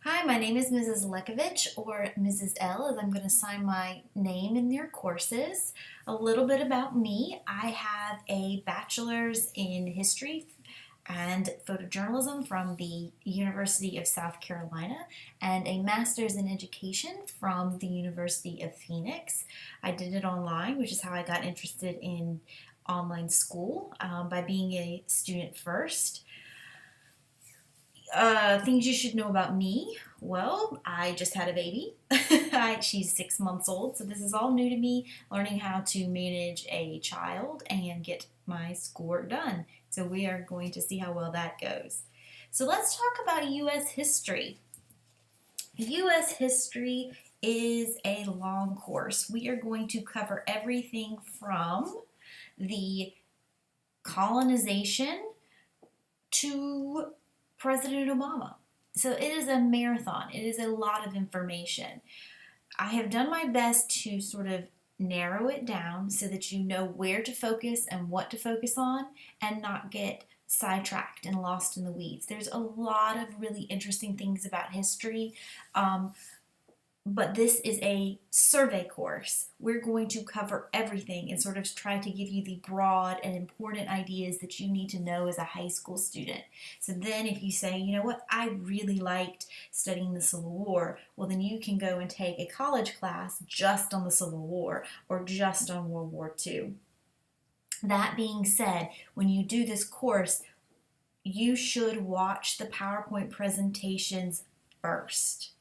Hi, my name is Mrs. Lekovich, or Mrs. L, as I'm going to sign my name in your courses. A little bit about me. I have a bachelor's in history and photojournalism from the University of South Carolina and a master's in education from the University of Phoenix. I did it online, which is how I got interested in online school by being a student first. Things you should know about me. Well, I just had a baby. She's 6 months old, so this is all new to me, learning how to manage a child and get my schoolwork done. So we are going to see how well that goes. So let's talk about U.S. history. U.S. history is a long course. We are going to cover everything from the colonization to President Obama. So it is a marathon. It is a lot of information. I have done my best to sort of narrow it down so that you know where to focus and what to focus on and not get sidetracked and lost in the weeds. There's a lot of really interesting things about history. But this is a survey course. We're going to cover everything and sort of try to give you the broad and important ideas that you need to know as a high school student. So then if you say, you know what, I really liked studying the Civil War, well then you can go and take a college class just on the Civil War or just on World War II. That being said, when you do this course, you should watch the PowerPoint presentations first.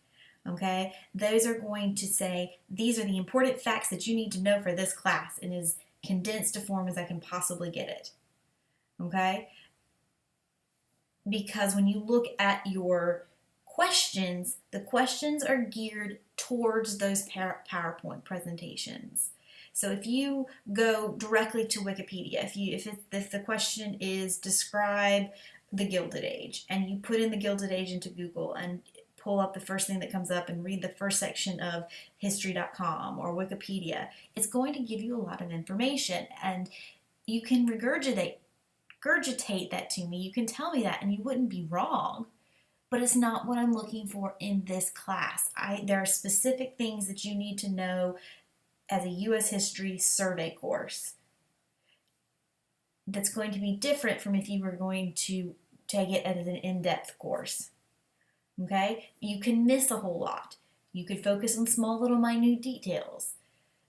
Okay, those are going to say these are the important facts that you need to know for this class in as condensed a form as I can possibly get it. Okay, because when you look at your questions, the questions are geared towards those PowerPoint presentations. So if you go directly to Wikipedia, if the question is describe the Gilded Age, and you put in the Gilded Age into Google and pull up the first thing that comes up and read the first section of history.com or Wikipedia, it's going to give you a lot of information, and you can regurgitate that to me. You can tell me that and you wouldn't be wrong, but it's not what I'm looking for in this class. There are specific things that you need to know as a U.S. history survey course that's going to be different from if you were going to take it as an in-depth course. Okay? You can miss a whole lot. You could focus on small little minute details.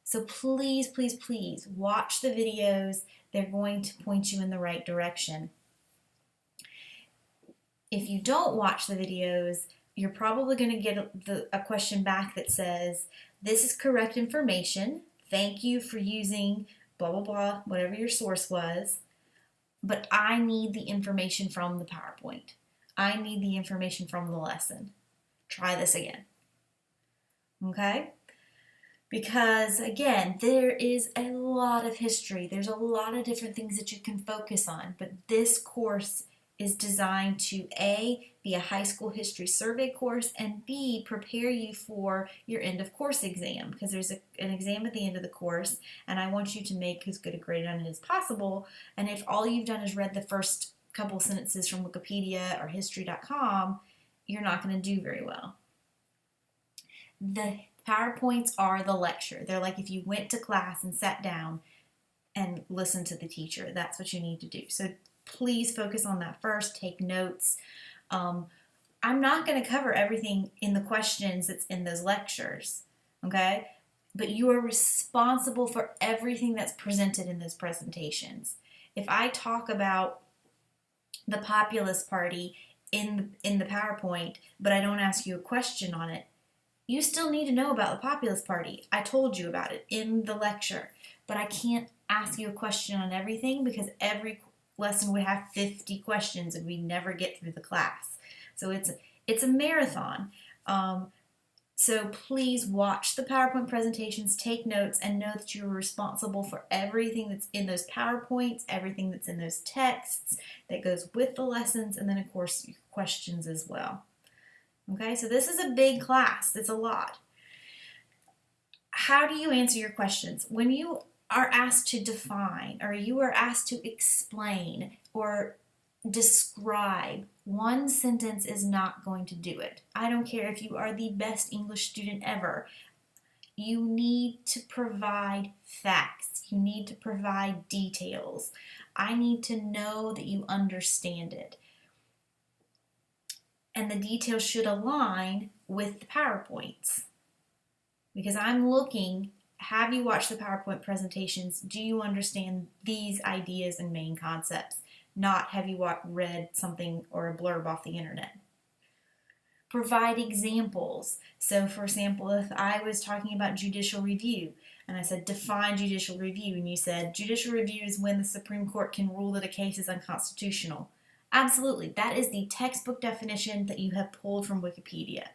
So please, please, please watch the videos. They're going to point you in the right direction. If you don't watch the videos, you're probably going to get a question back that says, this is correct information. Thank you for using blah, blah, blah, whatever your source was. But I need the information from the PowerPoint. I need the information from the lesson. Try this again. Okay? Because again, there is a lot of history. There's a lot of different things that you can focus on, but this course is designed to A, be a high school history survey course, and B, prepare you for your end of course exam, because there's an exam at the end of the course, and I want you to make as good a grade on it as possible. And if all you've done is read the first couple sentences from Wikipedia or history.com, you're not going to do very well. The PowerPoints are the lecture. They're like if you went to class and sat down and listened to the teacher. That's what you need to do. So please focus on that first. Take notes. I'm not going to cover everything in the questions that's in those lectures, okay? But you are responsible for everything that's presented in those presentations. If I talk about the Populist Party in the PowerPoint, but I don't ask you a question on it, you still need to know about the Populist Party. I told you about it in the lecture, but I can't ask you a question on everything because every lesson would have 50 questions and we'd never get through the class. So it's a marathon. So please watch the PowerPoint presentations, take notes, and know that you're responsible for everything that's in those PowerPoints, everything that's in those texts that goes with the lessons, and then of course questions as well. Okay, so this is a big class. It's a lot. How do you answer your questions? When you are asked to define or you are asked to explain or describe. One sentence is not going to do it. I don't care if you are the best English student ever. You need to provide facts. You need to provide details. I need to know that you understand it. And the details should align with the PowerPoints. Because I'm looking, have you watched the PowerPoint presentations? Do you understand these ideas and main concepts? Not have you read something or a blurb off the internet. Provide examples. So for example, if I was talking about judicial review and I said define judicial review and you said judicial review is when the Supreme Court can rule that a case is unconstitutional. Absolutely, that is the textbook definition that you have pulled from Wikipedia.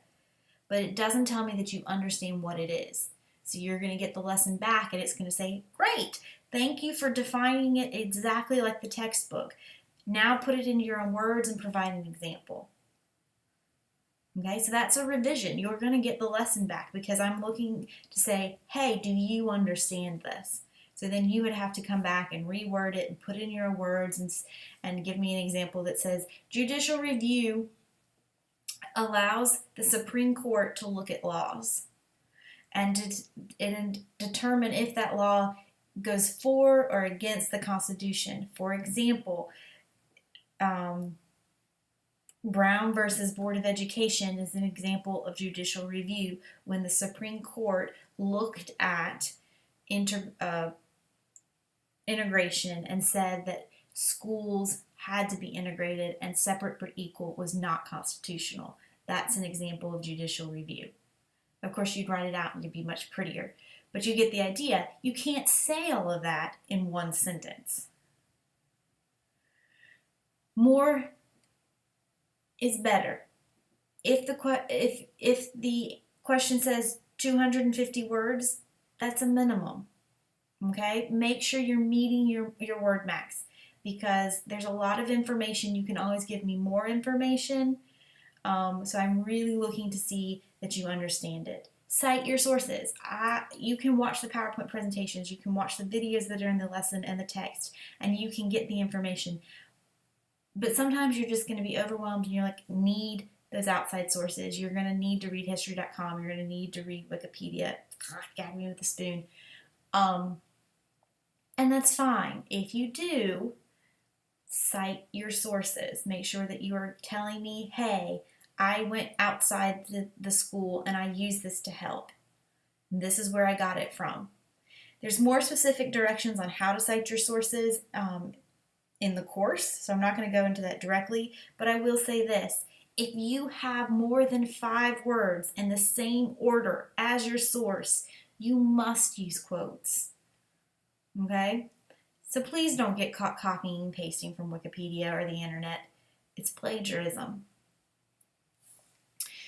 But it doesn't tell me that you understand what it is. So you're going to get the lesson back and it's going to say, great, thank you for defining it exactly like the textbook. Now put it into your own words and provide an example. Okay, so that's a revision. You're going to get the lesson back because I'm looking to say, hey, do you understand this? So then you would have to come back and reword it and put it in your words and give me an example that says, judicial review allows the Supreme Court to look at laws and determine if that law goes for or against the Constitution. For example, Brown versus Board of Education is an example of judicial review when the Supreme Court looked at integration and said that schools had to be integrated and separate but equal was not constitutional. That's an example of judicial review. Of course, you'd write it out and it'd be much prettier. But you get the idea. You can't say all of that in one sentence. More is better. If the question says 250 words, that's a minimum. Okay? Make sure you're meeting your word max because there's a lot of information. You can always give me more information. So I'm really looking to see that you understand it. Cite your sources. You can watch the PowerPoint presentations. You can watch the videos that are in the lesson and the text, and you can get the information. But sometimes you're just going to be overwhelmed and you're like, need those outside sources. You're going to need to read history.com. You're going to need to read Wikipedia. Got me with a spoon. And that's fine. If you do, cite your sources. Make sure that you are telling me, hey, I went outside the school and I used this to help. This is where I got it from. There's more specific directions on how to cite your sources in the course, so I'm not going to go into that directly, but I will say this. If you have more than 5 words in the same order as your source, you must use quotes. Okay? So please don't get caught copying and pasting from Wikipedia or the internet. It's plagiarism.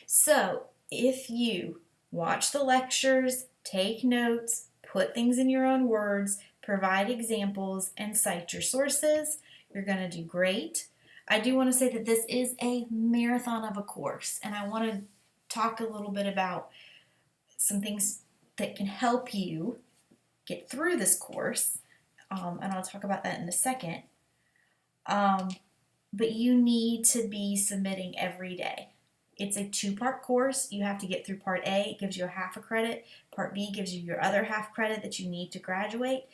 So if you watch the lectures, take notes, put things in your own words, provide examples, and cite your sources, you're going to do great. I do want to say that this is a marathon of a course, and I want to talk a little bit about some things that can help you get through this course, and I'll talk about that in a second. But you need to be submitting every day. It's a 2-part course. You have to get through part A. It gives you a half a credit. Part B gives you your other half credit that you need to graduate.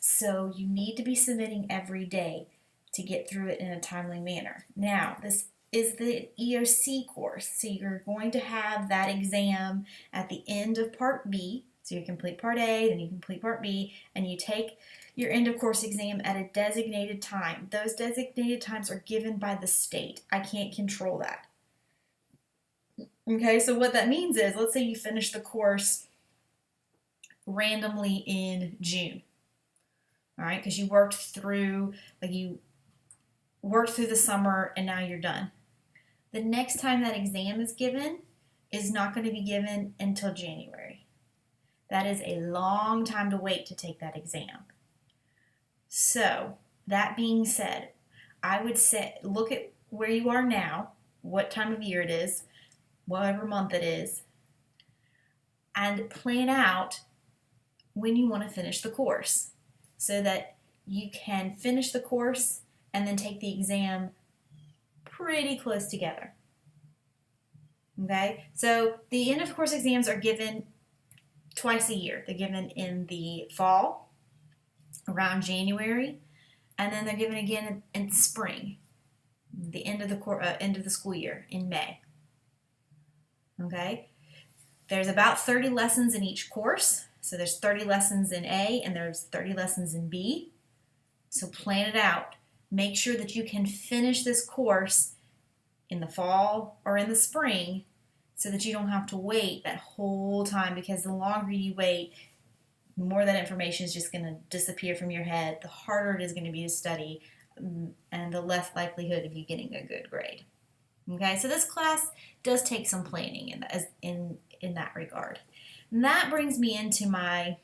So you need to be submitting every day to get through it in a timely manner. Now, this is the EOC course. So you're going to have that exam at the end of part B. So you complete part A, then you complete part B, and you take your end of course exam at a designated time. Those designated times are given by the state. I can't control that. Okay, so what that means is, let's say you finish the course randomly in June. All right, because you worked through the summer and now you're done. The next time that exam is given is not going to be given until January. That is a long time to wait to take that exam. So, that being said, I would say look at where you are now, what time of year it is, whatever month it is, and plan out when you want to finish the course so that you can finish the course and then take the exam pretty close together. Okay, so the end of course exams are given twice a year. They're given in the fall, around January, and then they're given again in spring, the end of the school year in May. Okay, there's about 30 lessons in each course. So there's 30 lessons in A and there's 30 lessons in B. So plan it out. Make sure that you can finish this course in the fall or in the spring so that you don't have to wait that whole time, because the longer you wait, the more that information is just going to disappear from your head, the harder it is going to be to study, and the less likelihood of you getting a good grade. Okay, so this class does take some planning in that regard. And that brings me into my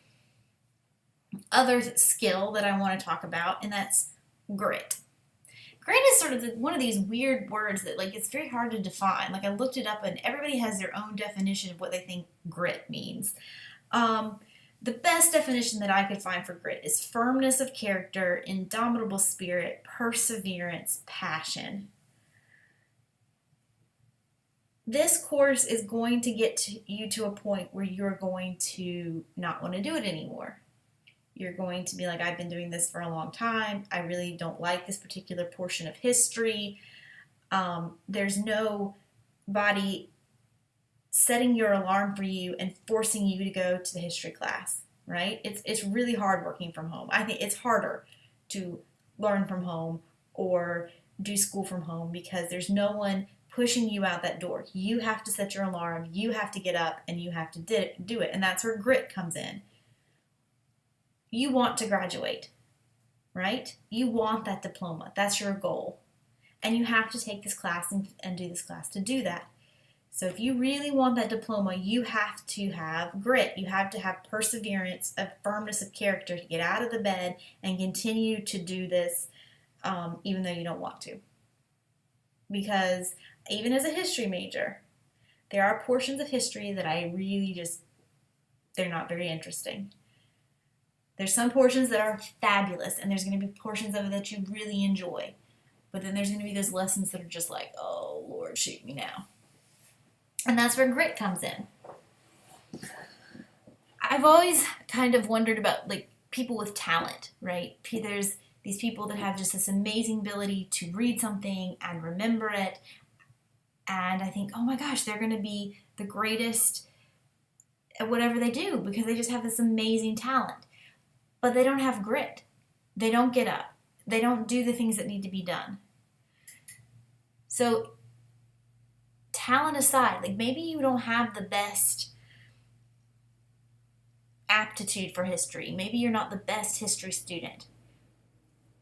other skill that I want to talk about, and that's grit. Grit is sort of one of these weird words that, like, it's very hard to define. Like, I looked it up, and everybody has their own definition of what they think grit means. The best definition that I could find for grit is firmness of character, indomitable spirit, perseverance, passion. This course is going to get you to a point where you're going to not want to do it anymore. You're going to be like, I've been doing this for a long time. I really don't like this particular portion of history. There's nobody setting your alarm for you and forcing you to go to the history class, right? It's really hard working from home. I think it's harder to learn from home or do school from home because there's no one pushing you out that door. You have to set your alarm, you have to get up, and you have to do it. And that's where grit comes in. You want to graduate, right? You want that diploma. That's your goal. And you have to take this class and do this class to do that. So if you really want that diploma, you have to have grit. You have to have perseverance, a firmness of character to get out of the bed and continue to do this even though you don't want to. Because even as a history major, there are portions of history that I really they're not very interesting. There's some portions that are fabulous, and there's going to be portions of it that you really enjoy. But then there's going to be those lessons that are just like, oh, Lord, shoot me now. And that's where grit comes in. I've always kind of wondered about, like, people with talent, right? There's these people that have just this amazing ability to read something and remember it. And I think, oh my gosh, they're going to be the greatest at whatever they do because they just have this amazing talent. But they don't have grit. They don't get up. They don't do the things that need to be done. So, talent aside, like, maybe you don't have the best aptitude for history. Maybe you're not the best history student.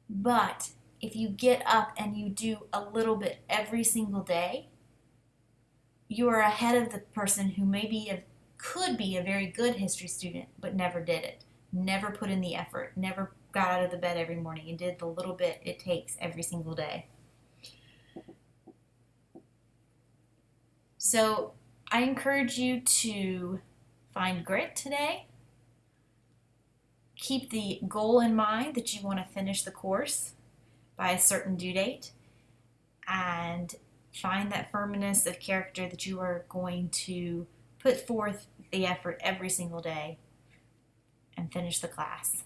But if you get up and you do a little bit every single day, you are ahead of the person who could be a very good history student but never did it. Never put in the effort, never got out of the bed every morning and did the little bit it takes every single day. So I encourage you to find grit today. Keep the goal in mind that you want to finish the course by a certain due date, and find that firmness of character that you are going to put forth the effort every single day and finish the class.